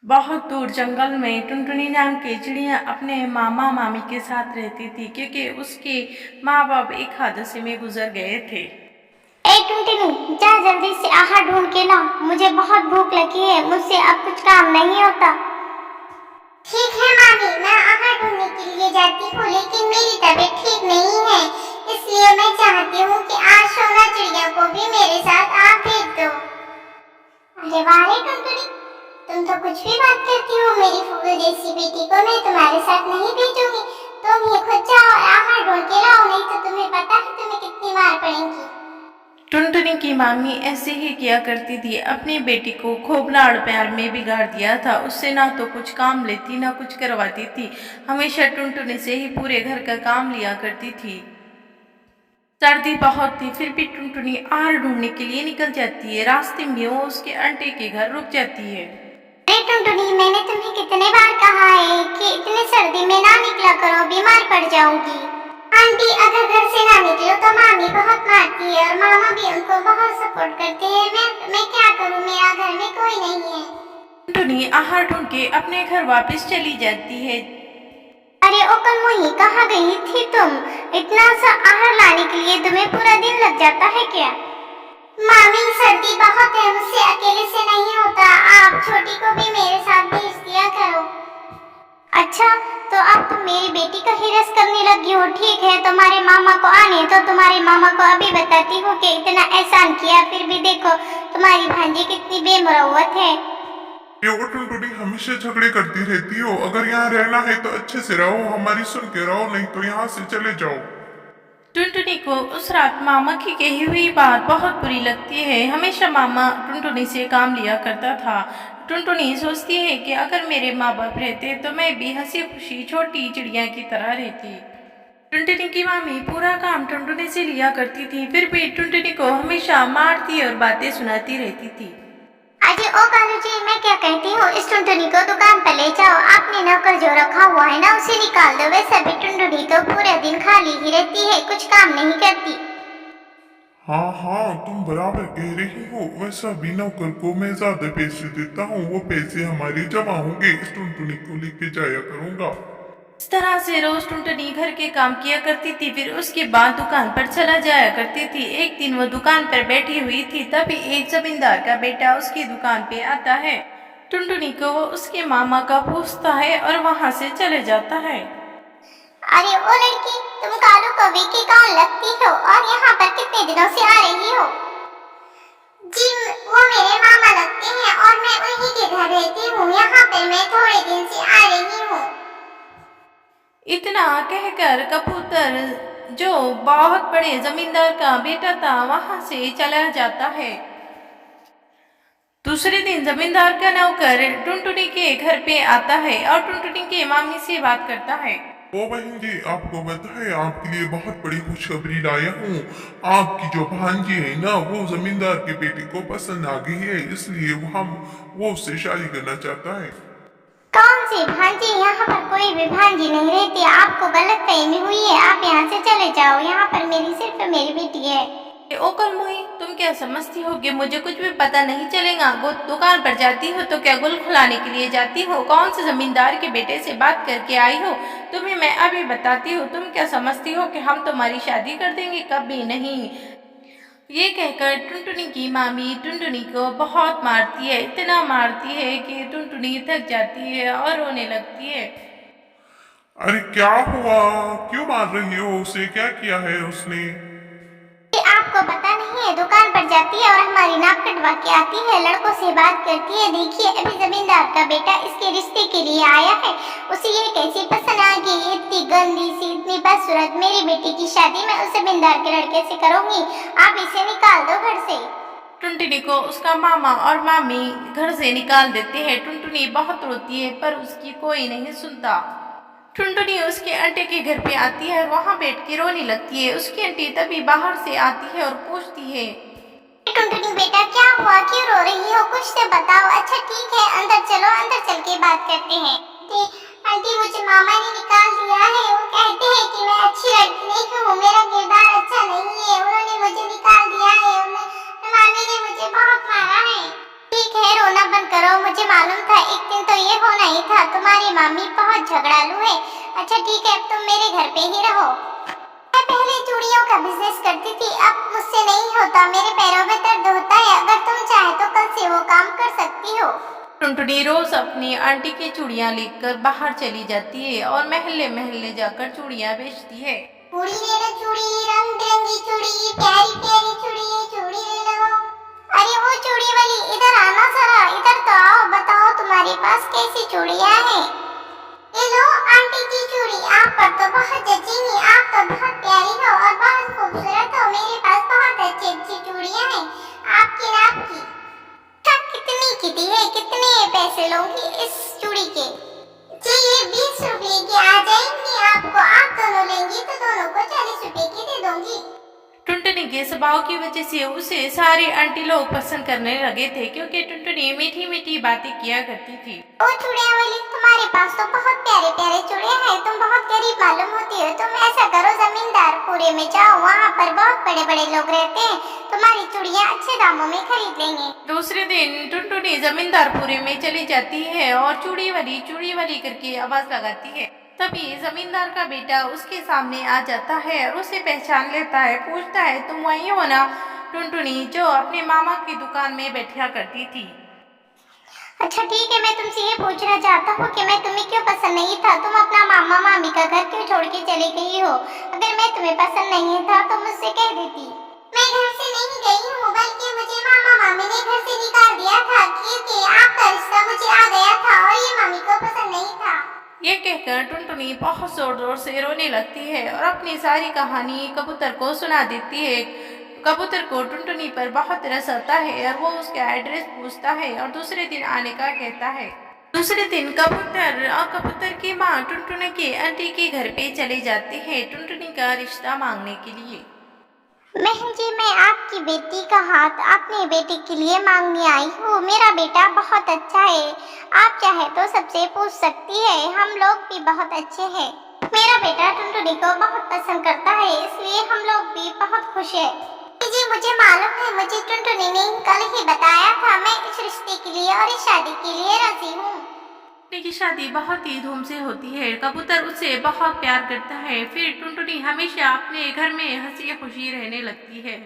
बहुत दूर जंगल में टुनटुनी नाम की चिड़िया अपने मामा मामी के साथ रहती थी क्योंकि उसके माँ बाप एक हादसे में गुजर गए थे। ए टुनटुनी, जा जल्दी से आहार ढूंढ के ला, मुझे बहुत भूख लगी है, मुझसे अब कुछ काम नहीं होता। ठीक है मामी, मैं आहार ढूंढने के लिए जाती हूँ, लेकिन मेरी तबीयत ठीक नहीं है, इसलिए मैं चाहती हूँ कि आज सोना चिड़िया को भी मेरे साथ आप भेज दो। अरे वाह रे टुनटुनी, तुम तो कुछ भी बात करती हो। मेरी फूफू जैसी बेटी को मैं तुम्हारे साथ नहीं भेजूंगी। तुम ही खुद जाओ और आहार ढूंढ के लाओ, नहीं तो तुम्हें पता है तुम्हें कितनी मार पड़ेगी। टुनटुनी की मामी ऐसे ही किया करती थी। अपनी बेटी को खूब लाड़ प्यार में बिगाड़ दिया था। उससे ना तो कुछ काम लेती ना कुछ करवाती थी। हमेशा टुनटुनी से ही पूरे घर का काम लिया करती थी। सर्दी बहुत थी, फिर भी टुनटुनी आहार ढूंढने के लिए निकल जाती है। रास्ते में वो उसके आंटी के घर रुक जाती है। अरे टुनटुनी, मैंने तुम्हें कितने बार कहा है कि इतनी सर्दी में ना निकला करो, बीमार पड़ जाओगी। आंटी, अगर घर से ना निकलो तो मामी बहुत मारती है और मामा भी उनको बहुत सपोर्ट करते हैं। मैं क्या करूँ, मेरा घर में कोई नहीं है। टुनटुनी आहार ढूंढ के अपने घर वापस चली जाती है। अरे ओ कलमुही, कहाँ गई थी तुम? इतना सा आहार लाने के लिए तुम्हें पूरा दिन लग जाता है क्या? मामी, सर्दी बहुत है, मुझसे अकेले से नहीं होता। आप छोटी को भी मेरे साथ भेज दिया करो। अच्छा, तो अब तुम मेरी बेटी का ही रस करने लगी हो। ठीक है, तुम्हारे मामा को आने तो तुम्हारे मामा को अभी बताती हूँ कि इतना एहसान किया, फिर भी देखो तुम्हारी भांजी कितनी बेमुरव्वत है। ये टुनटुनी हमेशा झगड़े करती रहती हो। अगर यहाँ रहना है तो अच्छे से रहो, हमारी सुन के रहो, नहीं तो यहाँ से चले जाओ। टुनटुनी को उस रात मामा की कही हुई बात बहुत बुरी लगती है। हमेशा मामा टुनटुनी से काम लिया करता था। टुनटुनी सोचती है कि अगर मेरे माँ बाप रहते तो मैं भी हंसी खुशी छोटी चिड़िया की तरह रहती। टुनटुनी की मामी पूरा काम टुनटुनी से लिया करती थी, फिर भी टुनटुनी को हमेशा मारती और बातें सुनाती रहती थी। अजय ओ कालू जी, मैं क्या कहती हूँ, इस टुनटुनी को दुकान पर ले जाओ। आपने नौकर जो रखा हुआ है ना, उसे निकाल दो। वैसे भी टुनटुनी तो पूरे दिन खाली ही रहती है, कुछ काम नहीं करती। हाँ हाँ, तुम बराबर कह रही हो। वैसा भी नौकर को मैं ज्यादा पैसे देता हूँ, वो पैसे हमारे जमा होंगे। इस टुनटुनी को लेके जाया करूँगा। इस तरह से रोज टुनटुनी घर के काम किया करती थी, फिर उसके बाद दुकान पर चला जाया करती थी। एक दिन वो दुकान पर बैठी हुई थी, तभी एक जमींदार का बेटा उसकी दुकान पे आता है। टुनटुनी को वो उसके मामा का पूछता है और वहाँ से चले जाता है। अरे ओ लड़की, तुम कालू कौवे की कौन लगती हो और यहाँ पर कितने दिनों से आ रही हो? जी, वो मेरे मामा लगते हैं और मैं उन्हीं के घर रहती हूँ। यहाँ पे मैं थोड़े दिन से आ रही हूँ। इतना कहकर कबूतर, जो बहुत बड़े जमींदार का बेटा था, वहां से चला जाता है। दूसरे दिन जमींदार का नौकर टुनटुनी के घर पे आता है और टुनटुनी के मामी से बात करता है। ओ बहन जी, आपको पता है आपके लिए बहुत बड़ी खुशखबरी लाया हूँ। आपकी जो भांजी है ना, वो जमींदार के बेटे को पसंद आ गई है, इसलिए वो उससे शादी करना चाहता है। कौन सी भांजी? यहाँ पर कोई भी भांजी नहीं रहती। आपको गलतफहमी हुई है, आप यहाँ से चले जाओ। यहाँ पर सिर्फ मेरी बेटी है। ओकल मोही, तुम क्या समझती हो कि मुझे कुछ भी पता नहीं चलेगा? दुकान पर जाती हो तो क्या गुल खुलाने के लिए जाती हो? कौन से जमींदार के बेटे से बात करके आई हो? तुम्हें मैं अभी बताती हूँ। तुम क्या समझती हो कि हम तुम्हारी शादी कर देंगे? कभी नहीं। ये कहकर टुनटुनी की मामी टुनटुनी को बहुत मारती है। इतना मारती है कि टुनटुनी थक जाती है और रोने लगती है। अरे क्या हुआ, क्यों मार रही हो उसे? क्या किया है उसने? आपको पता नहीं है, दुकान पर जाती है और हमारी नाक कटवा के आती है, लड़कों से बात करती है। देखिए, अभी जमींदार का बेटा इसके रिश्ते के लिए आया है। उसे ये कैसी पसंद आ गई, इतनी गंदी सी, इतनी बदसूरत। मेरी बेटी की शादी मैं उस जमींदार के लड़के से करूंगी। आप इसे निकाल दो घर से। टुनटुनी को उसका मामा और मामी घर से निकाल देते हैं। टुनटुनी बहुत रोती है पर उसकी कोई नहीं सुनता। टुनटुनी उसके आंटी के घर पे आती है और वहाँ बैठ के रोने लगती है। उसकी आंटी तभी बाहर से आती है और पूछती है, टुनटुनी बेटा, क्या हुआ, क्यों रो रही हो? कुछ तो बताओ। अच्छा ठीक है, अंदर चलो, अंदर चल के बात करते हैं। आंटी, मुझे मामा ने निकाल दिया है। वो कहते हैं कि मैं अच्छी लड़की नहीं हूँ, मेरा किरदार अच्छा नहीं है। उन्होंने मुझे निकाल दिया है। मामी ने मुझे बहुत मारा है। ठीक है, रोना बंद करो। मुझे मालूम था एक दिन तो नहीं था, तुम्हारी मामी बहुत झगड़ालू है। अच्छा ठीक है, अब तुम मेरे घर पे ही रहो। मैं पहले चूड़ियों का बिजनेस करती थी, अब मुझसे नहीं होता, मेरे पैरों में दर्द होता है। अगर तुम चाहे तो कल से वो काम कर सकती हो। टुनटुनी रोज अपनी आंटी की चूड़ियाँ लेकर बाहर चली जाती है और महल्ले महल्ले जाकर चूड़ियाँ बेचती है। चूड़ी ले लो, चूड़ी, रंग बिरंगी चूड़ी, प्यारी प्यारी चूड़ी, चूड़ी ले लो। अरे वो चूड़ी वाली, इधर आना जरा, इधर तो आओ, बताओ तुम्हारे पास कैसी चूड़ियाँ हैं? ये लो आंटी की चूड़ी, आप पर तो बहुत जचेंगी, आप तो बहुत प्यारी हो और बहुत खूबसूरत हो। मेरे पास बहुत अच्छी अच्छी चूड़ियाँ हैं आपकी नाप की। कितनी की दी है? कितने पैसे लोगी इस चूड़ी के? जी ये 20 रुपए की आ जाएंगी आपको। आप दोनों लेंगी तो दोनों को 40 रुपए की दे दूंगी। टुनटुनी के स्वभाव की वजह से उसे सारे आंटी लोग पसंद करने लगे थे, क्योंकि टुनटुनी मीठी मीठी बातें किया करती थी। ओ चूड़िया वाली, तुम्हारे पास तो बहुत प्यारे प्यारे चूड़ियाँ हैं, तुम बहुत गरीब मालूम होती हो। तुम ऐसा करो, जमींदारपुरे में जाओ, वहाँ पर बहुत बड़े बड़े लोग रहते हैं, तुम्हारी चूड़ियाँ अच्छे दामों में खरीद लेंगे। दूसरे दिन टुनटुनी जमींदारपुरे में चली जाती है और चूड़ी वाली करके आवाज लगाती है। तभी जमींदार का बेटा उसके सामने आ जाता है और उसे पहचान लेता है। पूछता है, तुम वही हो ना टुनटुनी, जो अपने मामा की दुकान में बैठा करती थी? अच्छा ठीक है, मैं तुमसे ये पूछना चाहता हूँ कि मैं तुम्हें क्यों पसंद नहीं था? तुम अपना मामा मामी का घर क्यों छोड़ के चली गई हो? अगर मैं तुम्हें पसंद नहीं था तो मुझसे कह देती। मैं घर से नहीं गई हूँ, बल्कि मुझे मामा मामी ने घर से निकाल दिया था, क्योंकि आपका रिश्ता मुझे आ गया था और ये मामी को पसंद नहीं था। ये कहकर टुनटुनी बहुत जोर जोर से रोने लगती है और अपनी सारी कहानी कबूतर को सुना देती है। कबूतर को टुनटुनी पर बहुत तरस आता है और वो उसका एड्रेस पूछता है और दूसरे दिन आने का कहता है। दूसरे दिन कबूतर की माँ टुनटुनी के आंटी के घर पे चले जाती है टुनटुनी का रिश्ता मांगने के लिए। बहन जी, मैं आपकी बेटी का हाथ अपने बेटे के लिए मांगने आई हूँ। मेरा बेटा बहुत अच्छा है, आप चाहे तो सबसे पूछ सकती है, हम लोग भी बहुत अच्छे हैं। मेरा बेटा टुनटुनी को बहुत पसंद करता है, इसलिए हम लोग भी बहुत खुश हैं। जी मुझे मालूम है, मुझे टुनटुनी ने कल ही बताया था। मैं इस रिश्ते के लिए और इस शादी के लिए राजी हूँ। टुनटुनी की शादी बहुत ही धूम से होती है। कबूतर उससे बहुत प्यार करता है। फिर टुनटुनी हमेशा अपने घर में हंसी खुशी रहने लगती है।